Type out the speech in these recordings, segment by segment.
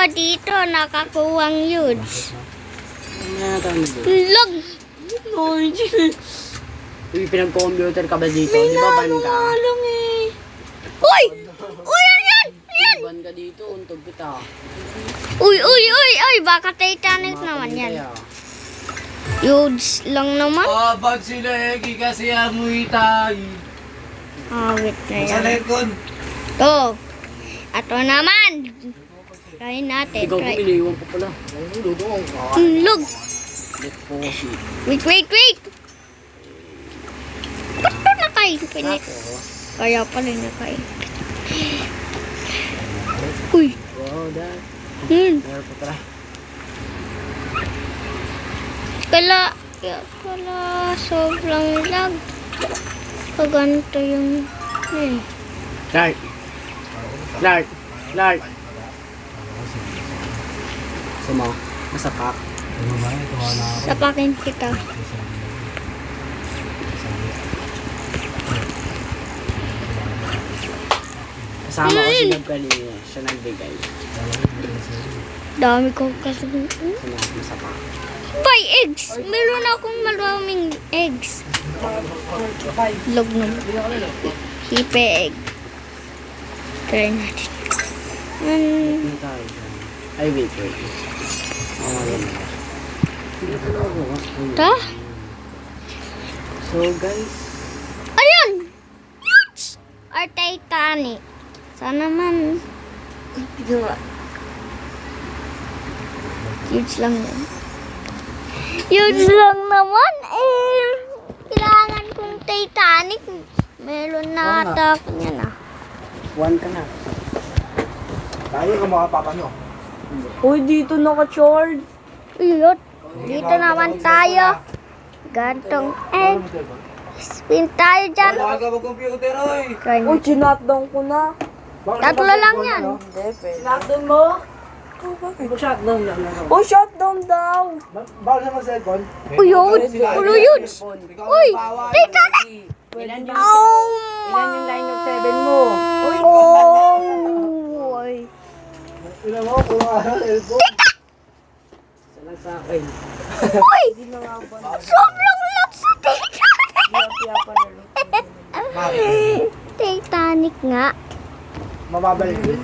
dito nakakuwang huge. Log! Uy, pinag-computer ka ba dito? Di ba ban ka? Uy! Uy, yan! Yan! Ban ka dito, untog kita. Uy! Baka Titanic naman yan. Huge lang naman. Bag sila Egi kasi amoy tayo. Awit na Sa yan. lekon. To. Ato naman. Try natin. Ikaw ko Try. iniwan ko pala. Ay, lutong ka. Log! Let po si. Wait! Ba't ito nakay? Kaya pala nakay. Uy! Wow, dad. Meron pa pala. Kala sobrang lag. Kaganto yung Lark. Sama, masapak. sapakin kita. Kasama ko si Gab kanina. Siya nagbigay. Dami ko kasi. Sama, masapak. Buy eggs! Meron akong maraming eggs. Log naman. Hipe egg. Try natin. Ano tayo? Ay, wait. Yan. Hindi ko na ako. Ta? So, guys. Ayun! Huge! Or Titanic. Sana man. Huge lang yan. Huge lang naman. Kailangan kong Titanic. Meron na ata ako niyan ah. One ka na. Tayo ka mga papa nyo. Uy, dito naka-charge. Iyot. Dito naman tayo. Gantong egg. Spin tayo dyan. Wala ka mag-computer oy. Try Uy, mo. chinatdown ko na. Tatlo lang yan. Hindi, pwede. Chinatdown mo? Shutdown lang ako. Uy, shutdown daw. Bawal sa mag-cellphone. Uyod. Huge. Uy! Titanic! Ilan yung Ilan yung line of 7 mo? Uy! Ilan mo, puro cellphone. Sana sa akin. Uy! Sobrang lang sa Titanic nga. Mababalik din.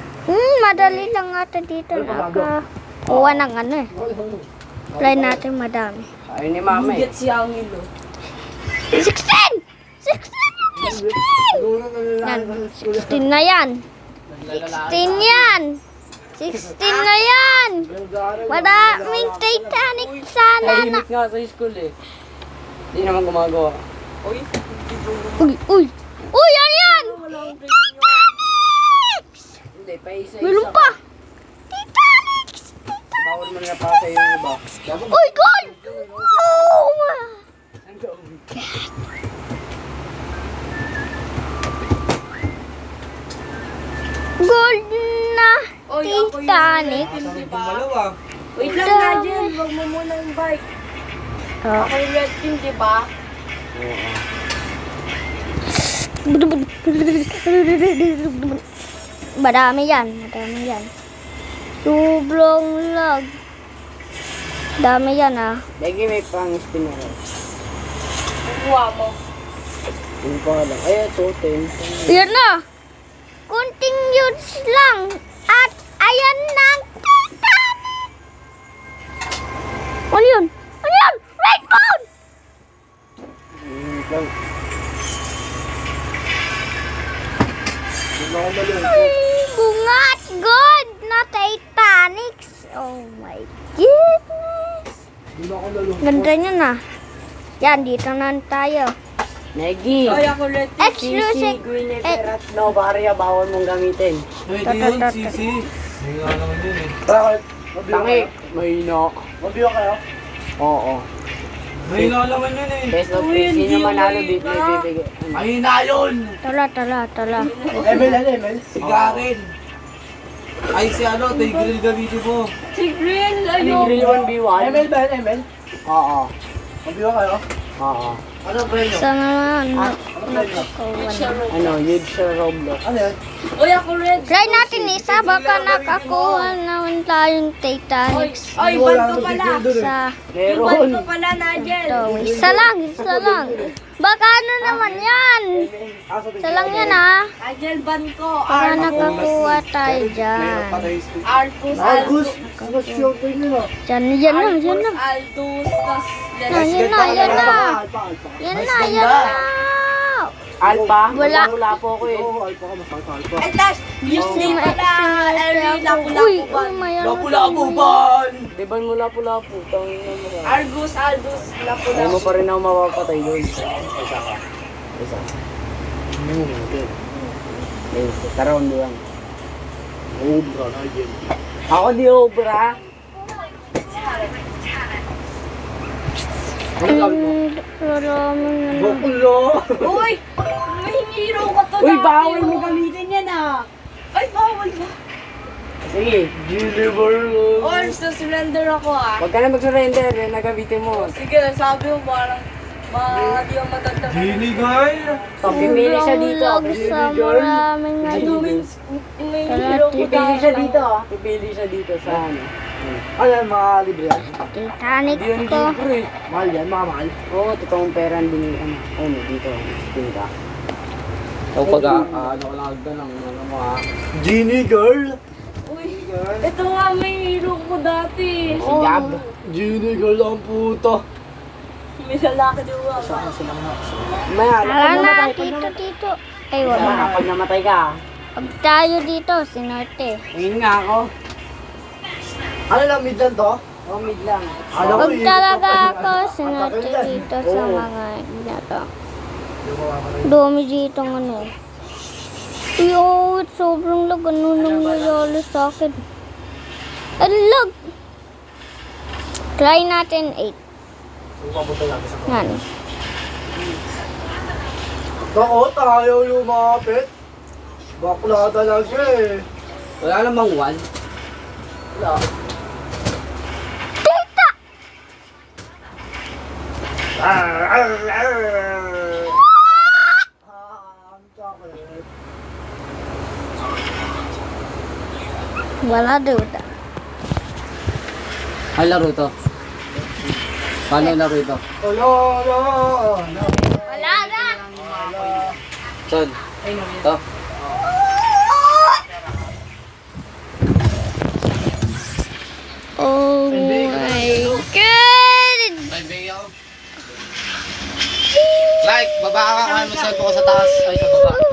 Madali lang ata dito. Nakakuha ng ano eh. Try natin madami. Ayun ni mama eh. Get si Angel, oh. 16! 16 yung 16! Yan, 16 na yan. 16 yan. 16 na yan. Maraming Titanic sana na. Tahimik nga sa school eh. Hindi naman gumagawa. Uy! Yan yan! Titanic! Hindi, pa isa-isa. Meron pa! Titanic! Bawal mo na pa sa yung iba. Uy, gold! Oh! Gold na Titanic. Maluwag. Wait lang nga dyan. Huwag mo muna yung bike. Ako yung red team, di ba? Madami yan. Sobrang lag. Dami yan ah. Lagi may pang spinner. Kuha mo. Hindi ko alam. Ay, ito, 10. Yan na. Kunting huge lang. At ayan na ang Titanic. Ano yun? Red bone! Ay, bungat. Good na Titanic. Oh my goodness. Ganda niya na. Yan, dito na tayo. Negi! Ay, ako red team. Exclusive. Guinevere at Novaria, bawal mong gamitin. Pwede yun, sisi. Hindi nga naman yun eh. Tangi! Mahina. Mabiyo kayo? Oo. Mahina naman yun eh. Best of 3. Sino manalo dito ibibigay? Mahina yun! Tala. Emel? Si Garen. Ay, si ano, Tigreal gamitin mo. Si Green, Ano ayoko. yung 1v1? ba yan, Emel? Oo. Mabiyo kayo? Oo. Ano premyo? Sana Ano premyo? Ano, huge sa Roblox. Ano yan? Uy, ako red. Try natin isa, baka nakakuha naman tayo. tayong Titanic Ay, ban ko pala. sa... Yung ban ko pala, Nigel. Ito, isa lang. Baka ano naman yan? Isa lang yan ha. Nigel, ban ko. Para nakakuha tayo dyan. Argus, Argus! Argus yung tingin na. Yan na. Aldus, tas Yan na. Alpha? Wala. Wala po ako eh. Oo, Alpha ka. Mas Alpha. Ay, tas, yung name pala, Ellie, Lapu-Lapu ban. Lapu-lapu ban! Di ba mo lapu-lapu? Tangin na mo. Argus, Aldus, Ayaw mo Lapu-Lapu. pa rin ako mapapatay doon. Isa ka. Isa. Okay. Tara, hindi lang. Obra na yun. Ako di obra. Bakulo! Uy, may hero ko to Uy, dati, bawal oh. mo gamitin yan ah! Ay, bawal ba? Sige, deliver. Or, surrender ako ah. Huwag ka na mag-surrender, yan na gamitin mo. Sige, sabi mo parang di ako matanda. Gini girl! Pipili siya dito. Sa maraming Ano ano. means, may hero ko Pipili siya dati. dito ah. Pipili siya dito sa ano. Ayan, mga libre yan. Titanic Hindi yan to. libre. Mahal yan, mga mahal. Oo, totoong pera din ano. Ano, dito. Spin ka. Ikaw pag-ano ko lang ng mga... Genie girl! Uy, ito nga may hero ko dati. Si Gab. Genie girl ang puto. May lalaki diba? Maya, Tara na, tito. Ay, wala. Pag namatay ka. Pag tayo dito, sinorte. Tingin nga ako. Ano lang, mid lang to? Oo, mid lang. Pag talaga ako, sinorte dito sa mga inato. Dumi dito ng ano. Yo, sobrang lag. Ano nang nangyayari sa akin? Ang lag. Try natin 8. Yan. Ako, tayo lumapit. Bakla talaga eh. Wala namang one. Wala. Tita! Wala duda. Ay, laro to. Paano laro ito? Wala na! Son. Ito. Oh my God! Like, baba ka kayo. Masal ko sa taas. Ay, sa baba.